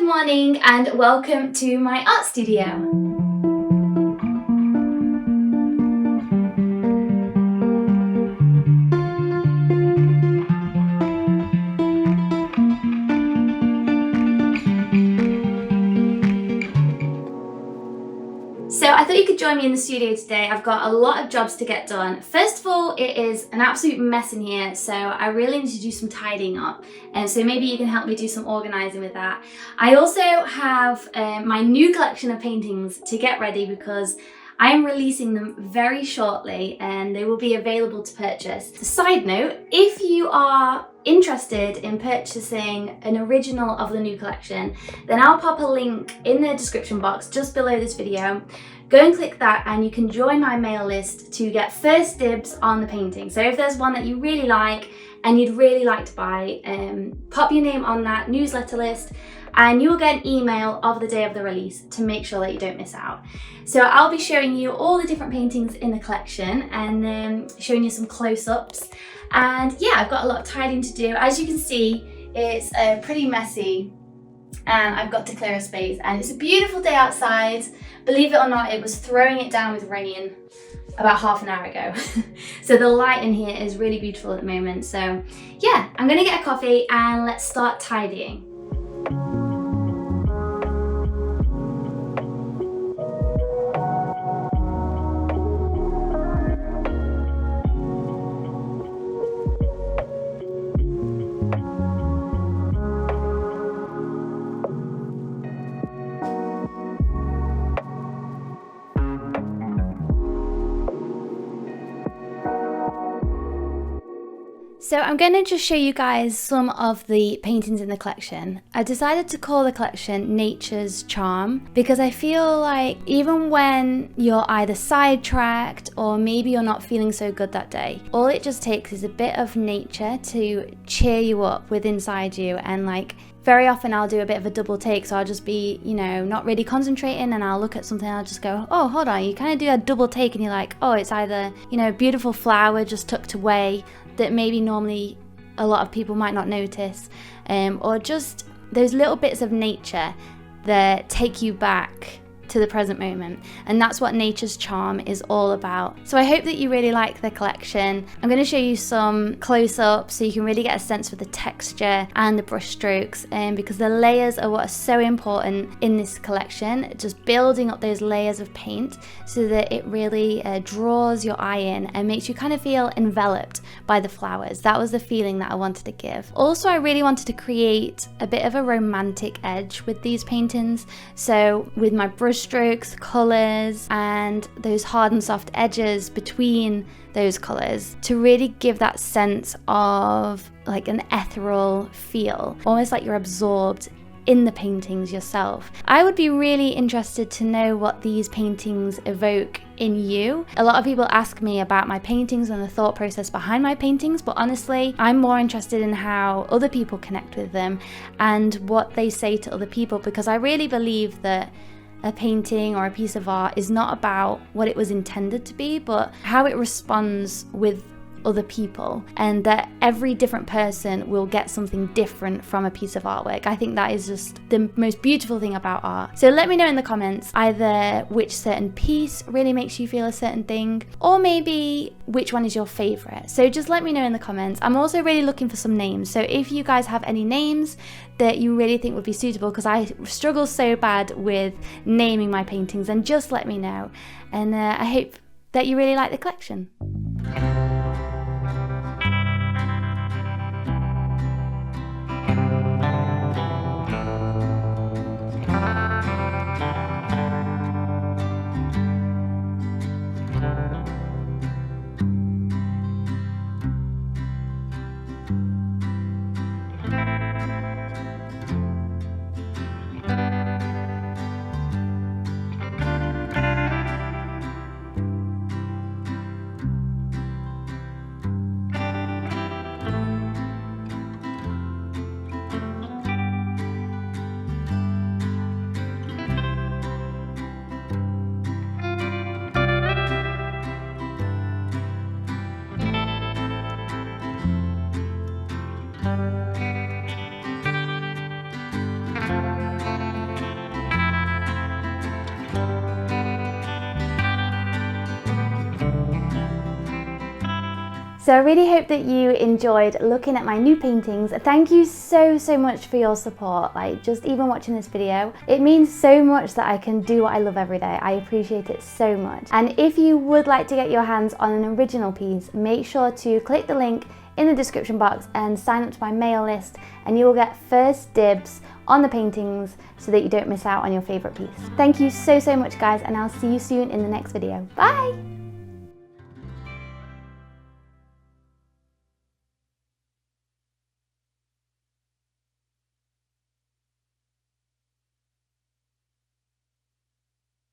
Good morning and welcome to my art studio. So I thought you could join me in the studio today. I've got a lot of jobs to get done. First of all, it is an absolute mess in here, so I really need to do some tidying up. And so maybe you can help me do some organising with that. I also have my new collection of paintings to get ready because I am releasing them very shortly and they will be available to purchase. Side note, if you are interested in purchasing an original of the new collection, then I'll pop a link in the description box just below this video. Go and click that and you can join my mail list to get first dibs on the painting. So if there's one that you really like and you'd really like to buy, pop your name on that newsletter list and you will get an email of the day of the release to make sure that you don't miss out. So I'll be showing you all the different paintings in the collection and then showing you some close-ups. And yeah, I've got a lot of tidying to do. As you can see, it's pretty messy and I've got to clear a space, and it's a beautiful day outside. Believe it or not, it was throwing it down with rain about half an hour ago. So the light in here is really beautiful at the moment. So yeah, I'm gonna get a coffee and let's start tidying. So I'm going to just show you guys some of the paintings in the collection. I decided to call the collection Nature's Charm because I feel like even when you're either sidetracked or maybe you're not feeling so good that day, all it just takes is a bit of nature to cheer you up within inside you. And like very often I'll do a bit of a double take, so I'll just be, you know, not really concentrating and I'll look at something and I'll just go, oh, hold on. You kind of do a double take and you're like, oh, it's either, you know, a beautiful flower just tucked away that maybe normally a lot of people might not notice, or just those little bits of nature that take you back to the present moment. And that's what Nature's Charm is all about. So I hope that you really like the collection. I'm going to show you some close-ups so you can really get a sense for the texture and the brush strokes, because the layers are what are so important in this collection, just building up those layers of paint so that it really draws your eye in and makes you kind of feel enveloped by the flowers. That was the feeling that I wanted to give. Also, I really wanted to create a bit of a romantic edge with these paintings. So with my brush strokes, colours, and those hard and soft edges between those colours to really give that sense of like an ethereal feel, almost like you're absorbed in the paintings yourself. I would be really interested to know what these paintings evoke in you. A lot of people ask me about my paintings and the thought process behind my paintings, but honestly, I'm more interested in how other people connect with them and what they say to other people, because I really believe that a painting or a piece of art is not about what it was intended to be, but how it responds with other people, and that every different person will get something different from a piece of artwork. I think that is just the most beautiful thing about art. So let me know in the comments either which certain piece really makes you feel a certain thing, or maybe which one is your favorite. So just let me know in the comments. I'm also really looking for some names, so if you guys have any names that you really think would be suitable, because I struggle so bad with naming my paintings, then just let me know. And I hope that you really like the collection. So I really hope that you enjoyed looking at my new paintings. Thank you so much for your support. Like, just even watching this video, it means so much that I can do what I love every day. I appreciate it so much. And if you would like to get your hands on an original piece, make sure to click the link in the description box and sign up to my mail list, and you will get first dibs on the paintings so that you don't miss out on your favorite piece. Thank you so much, guys, and I'll see you soon in the next video. Bye!